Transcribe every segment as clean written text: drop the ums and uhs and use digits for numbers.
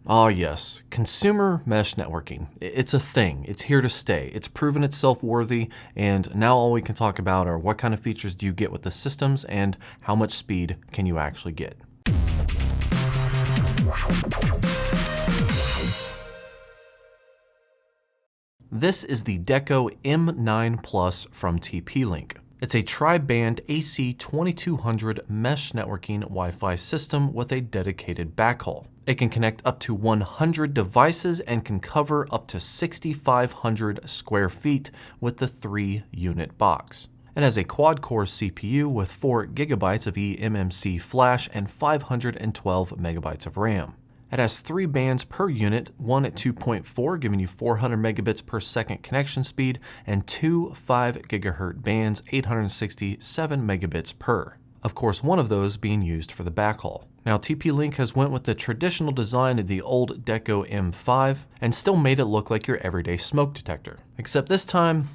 Ah yes, consumer mesh networking. It's a thing, it's here to stay. It's proven itself worthy, and now all we can talk about are what kind of features do you get with the systems and how much speed can you actually get. This is the Deco M9 Plus from TP-Link. It's a tri-band AC2200 mesh networking Wi-Fi system with a dedicated backhaul. It can connect up to 100 devices and can cover up to 6,500 square feet with the 3-unit box. It has a quad-core CPU with 4 GB of eMMC flash and 512 MB of RAM. It has 3 bands per unit, one at 2.4 giving you 400 megabits per second connection speed, and 2 5 GHz bands, 867 megabits per. Of course, one of those being used for the backhaul. Now, TP-Link has went with the traditional design of the old Deco M5 and still made it look like your everyday smoke detector. Except this time,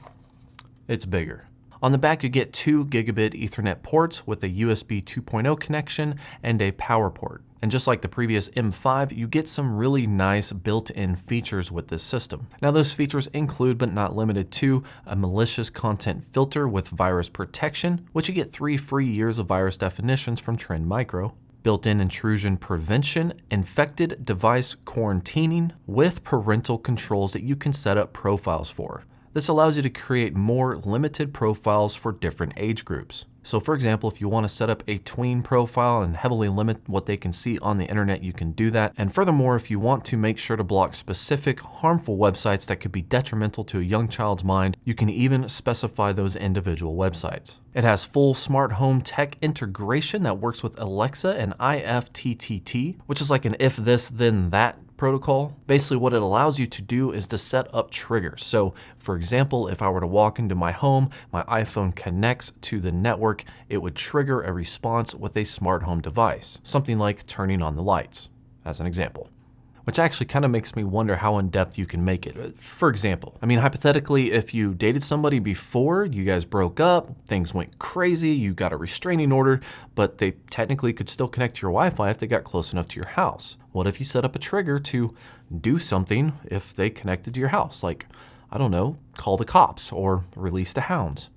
it's bigger. On the back, you get 2 gigabit Ethernet ports with a USB 2.0 connection and a power port. And just like the previous M5, you get some really nice built-in features with this system. Now, those features include, but not limited to, a malicious content filter with virus protection, which you get 3 free years of virus definitions from Trend Micro, built-in intrusion prevention, infected device quarantining, with parental controls that you can set up profiles for. This allows you to create more limited profiles for different age groups. So for example, if you want to set up a tween profile and heavily limit what they can see on the internet, you can do that. And furthermore, if you want to make sure to block specific harmful websites that could be detrimental to a young child's mind, you can even specify those individual websites. It has full smart home tech integration that works with Alexa and IFTTT, which is like an if this then that protocol. Basically what it allows you to do is to set up triggers. So for example, if I were to walk into my home, my iPhone connects to the network, it would trigger a response with a smart home device, something like turning on the lights, as an example. Which actually kind of makes me wonder how in-depth you can make it. For example, I mean, hypothetically, if you dated somebody before, you guys broke up, things went crazy, you got a restraining order, but they technically could still connect to your Wi-Fi if they got close enough to your house. What if you set up a trigger to do something if they connected to your house? Like, I don't know, call the cops or release the hounds.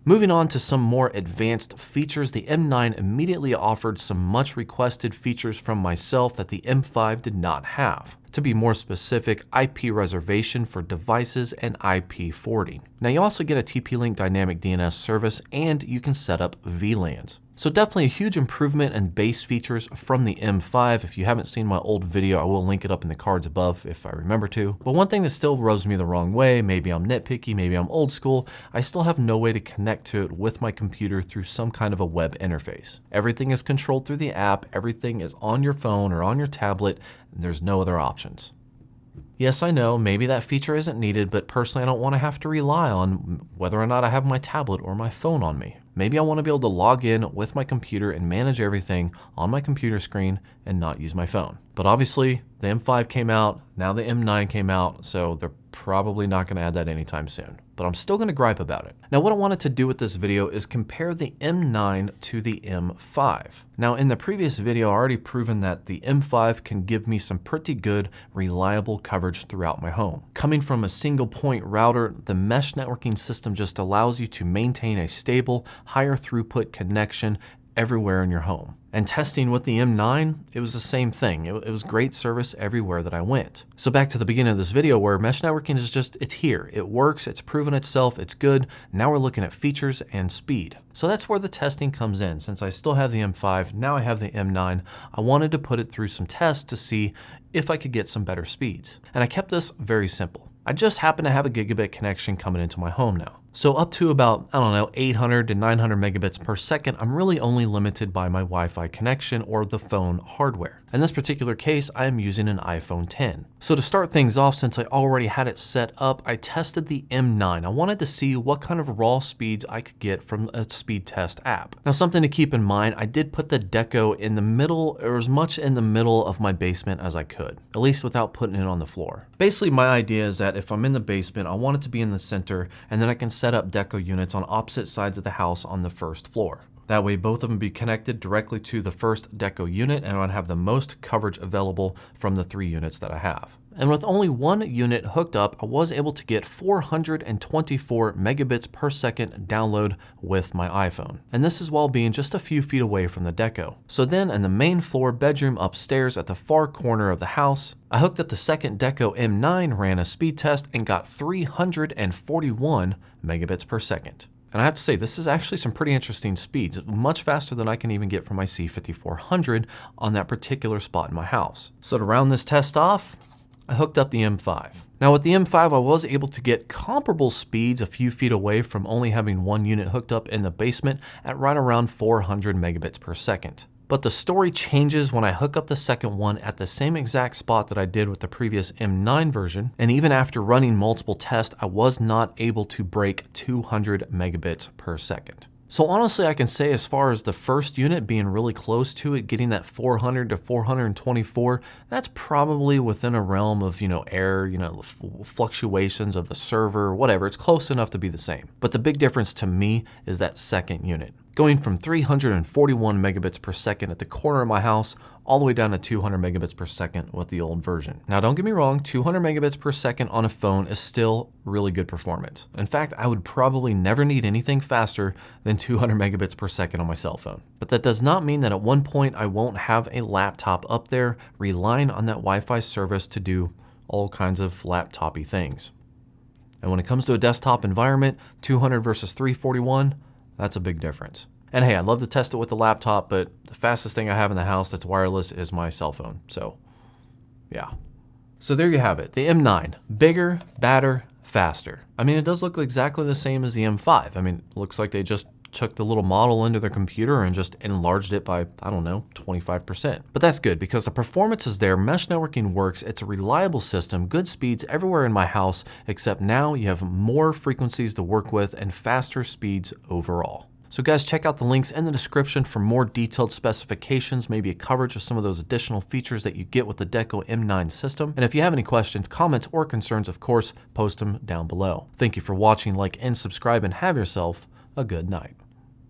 Moving on to some more advanced features, the M9 immediately offered some much requested features from myself that the M5 did not have. To be more specific, IP reservation for devices and IP forwarding. Now you also get a TP-Link dynamic DNS service and you can set up VLANs. So definitely a huge improvement in base features from the M5. If you haven't seen my old video, I will link it up in the cards above if I remember to. But one thing that still rubs me the wrong way, maybe I'm nitpicky, maybe I'm old school, I still have no way to connect to it with my computer through some kind of a web interface. Everything is controlled through the app, everything is on your phone or on your tablet, and there's no other options. Yes, I know, maybe that feature isn't needed, but personally I don't want to have to rely on whether or not I have my tablet or my phone on me. Maybe I want to be able to log in with my computer and manage everything on my computer screen and not use my phone. But obviously the M5 came out, now the M9 came out, so they're probably not going to add that anytime soon. But I'm still going to gripe about it. Now what I wanted to do with this video is compare the M9 to the M5. Now in the previous video, I already proven that the M5 can give me some pretty good, reliable coverage throughout my home. Coming from a single point router, the mesh networking system just allows you to maintain a stable, higher throughput connection everywhere in your home. And testing with the M9, it was the same thing. It was great service everywhere that I went. So back to the beginning of this video where mesh networking is just, it's here. It works, it's proven itself, it's good. Now we're looking at features and speed. So that's where the testing comes in. Since I still have the M5, now I have the M9, I wanted to put it through some tests to see if I could get some better speeds. And I kept this very simple. I just happen to have a gigabit connection coming into my home now. So up to about, I don't know, 800 to 900 megabits per second, I'm really only limited by my Wi-Fi connection or the phone hardware. In this particular case, I am using an iPhone 10. So to start things off, since I already had it set up, I tested the M9. I wanted to see what kind of raw speeds I could get from a speed test app. Now something to keep in mind, I did put the Deco in the middle, or as much in the middle of my basement as I could, at least without putting it on the floor. Basically, my idea is that if I'm in the basement, I want it to be in the center, and then I can set up Deco units on opposite sides of the house on the first floor. That way both of them be connected directly to the first Deco unit, and I'd have the most coverage available from the 3 units that I have. And with only one unit hooked up, I was able to get 424 megabits per second download with my iPhone. And this is while being just a few feet away from the Deco. So then in the main floor bedroom upstairs at the far corner of the house, I hooked up the second Deco M9, ran a speed test, and got 341 megabits per second. And I have to say, this is actually some pretty interesting speeds, much faster than I can even get from my C5400 on that particular spot in my house. So to round this test off, I hooked up the M5. Now with the M5, I was able to get comparable speeds a few feet away from only having one unit hooked up in the basement at right around 400 megabits per second. But the story changes when I hook up the second one at the same exact spot that I did with the previous M9 version. And even after running multiple tests, I was not able to break 200 megabits per second. So honestly, I can say as far as the first unit being really close to it, getting that 400 to 424, that's probably within a realm of, error, fluctuations of the server, whatever. It's close enough to be the same. But the big difference to me is that second unit. Going from 341 megabits per second at the corner of my house all the way down to 200 megabits per second with the old version. Now don't get me wrong, 200 megabits per second on a phone is still really good performance. In fact, I would probably never need anything faster than 200 megabits per second on my cell phone. But that does not mean that at one point I won't have a laptop up there relying on that Wi-Fi service to do all kinds of laptop-y things. And when it comes to a desktop environment, 200 versus 341, that's a big difference. And hey, I'd love to test it with the laptop, but the fastest thing I have in the house that's wireless is my cell phone. So yeah. So there you have it, the M9, bigger, badder, faster. I mean, it does look exactly the same as the M5. I mean, it looks like they just took the little model into their computer and just enlarged it by, 25%. But that's good because the performance is there, mesh networking works, it's a reliable system, good speeds everywhere in my house, except now you have more frequencies to work with and faster speeds overall. So guys, check out the links in the description for more detailed specifications, maybe a coverage of some of those additional features that you get with the Deco M9 system. And if you have any questions, comments, or concerns, of course, post them down below. Thank you for watching, like, and subscribe, and have yourself a good night.